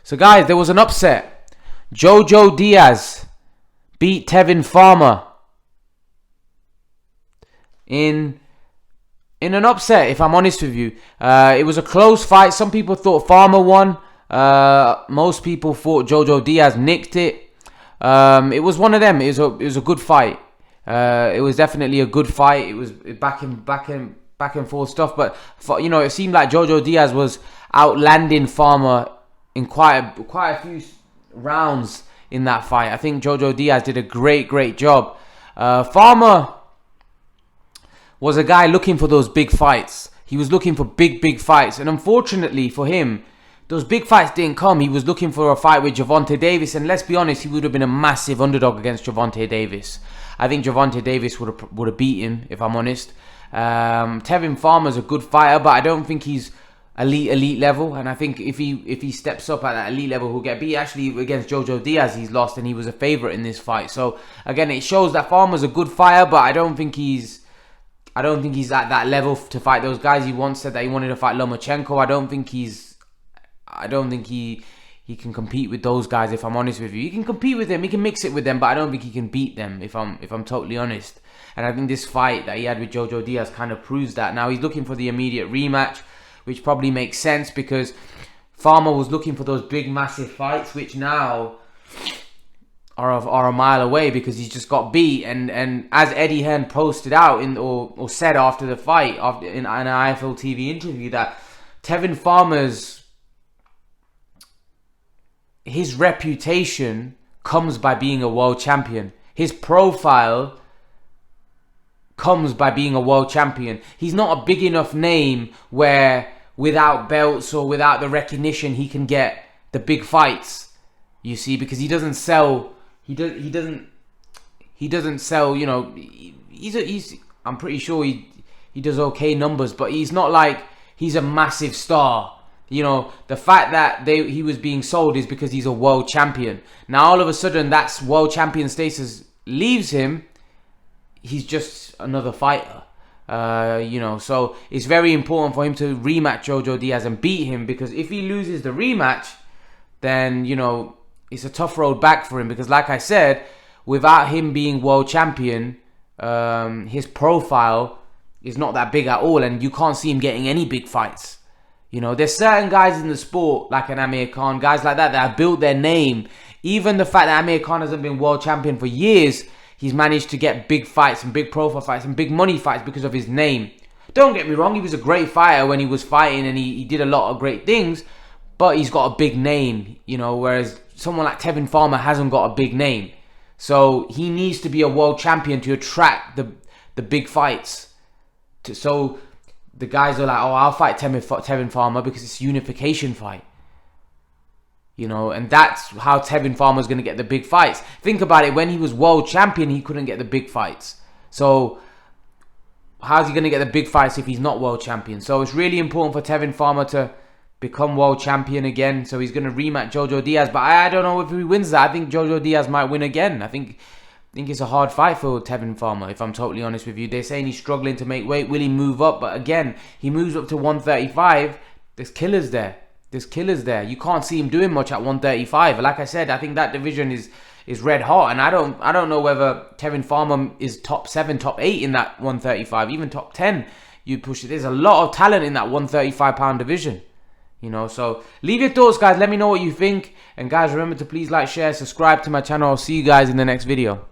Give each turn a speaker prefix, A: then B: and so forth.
A: So guys, there was an upset. Jojo Diaz beat Tevin Farmer in an upset, if I'm honest with you. It was a close fight. Some people thought Farmer won. Most people thought Jojo Diaz nicked it. It was one of them. It was a good fight. It was definitely a good fight. It was back and forth stuff. But it seemed like Jojo Diaz was outlanding Farmer in quite a few rounds in that fight. I think Jojo Diaz did a great job. Farmer was a guy looking for those big fights. He was looking for big fights. And unfortunately for him, those big fights didn't come. He was looking for a fight with Gervonta Davis. And let's be honest, he would have been a massive underdog against Gervonta Davis. I think Gervonta Davis would have beat him, if I'm honest. Tevin Farmer's a good fighter, but I don't think he's elite level. And I think if he steps up at that elite level, he'll get beat. Actually, against Jojo Diaz, he's lost, and he was a favourite in this fight. So again, it shows that Farmer's a good fighter, but I don't think he's at that level to fight those guys. He once said that he wanted to fight Lomachenko. I don't think he can compete with those guys, if I'm honest with you. He can compete with them, he can mix it with them, but I don't think he can beat them, if I'm totally honest. And I think this fight that he had with Jojo Diaz kind of proves that. Now he's looking for the immediate rematch, which probably makes sense because Farmer was looking for those big massive fights, which now are a mile away because he's just got beat. And as Eddie Hearn posted out or said after the fight in an IFL TV interview, that Tevin Farmer's his reputation comes by being a world champion. His profile comes by being a world champion. He's not a big enough name where without belts or without the recognition he can get the big fights. You see, because he doesn't sell. He doesn't sell. You know, he's. I'm pretty sure he does okay numbers, but he's not like he's a massive star. You know, the fact that he was being sold is because he's a world champion. Now all of a sudden that's world champion status leaves him. He's just another fighter. So it's very important for him to rematch Jojo Diaz and beat him, because if he loses the rematch, then, it's a tough road back for him, because like I said, without him being world champion, his profile is not that big at all, and you can't see him getting any big fights. There's certain guys in the sport, like an Amir Khan, guys like that have built their name. Even the fact that Amir Khan hasn't been world champion for years, he's managed to get big fights and big profile fights and big money fights because of his name. Don't get me wrong, he was a great fighter when he was fighting, and he did a lot of great things, but he's got a big name, whereas someone like Tevin Farmer hasn't got a big name. So he needs to be a world champion to attract the big fights. So the guys are like, oh, I'll fight Tevin Farmer because it's a unification fight. And that's how Tevin Farmer's going to get the big fights. Think about it, when he was world champion, he couldn't get the big fights. So how's he going to get the big fights if he's not world champion? So it's really important for Tevin Farmer to become world champion again. So he's going to rematch Jojo Diaz, but I don't know if he wins that. I think Jojo Diaz might win again. I think it's a hard fight for Tevin Farmer, if I'm totally honest with you. They're saying he's struggling to make weight. Will he move up? But again, he moves up to 135. There's killers there. You can't see him doing much at 135. Like I said, I think that division is red hot, and I don't know whether Tevin Farmer is top 7, top 8 in that 135, even top 10. You push it. There's a lot of talent in that 135-pound division. So leave your thoughts, guys. Let me know what you think. And guys, remember to please like, share, subscribe to my channel. I'll see you guys in the next video.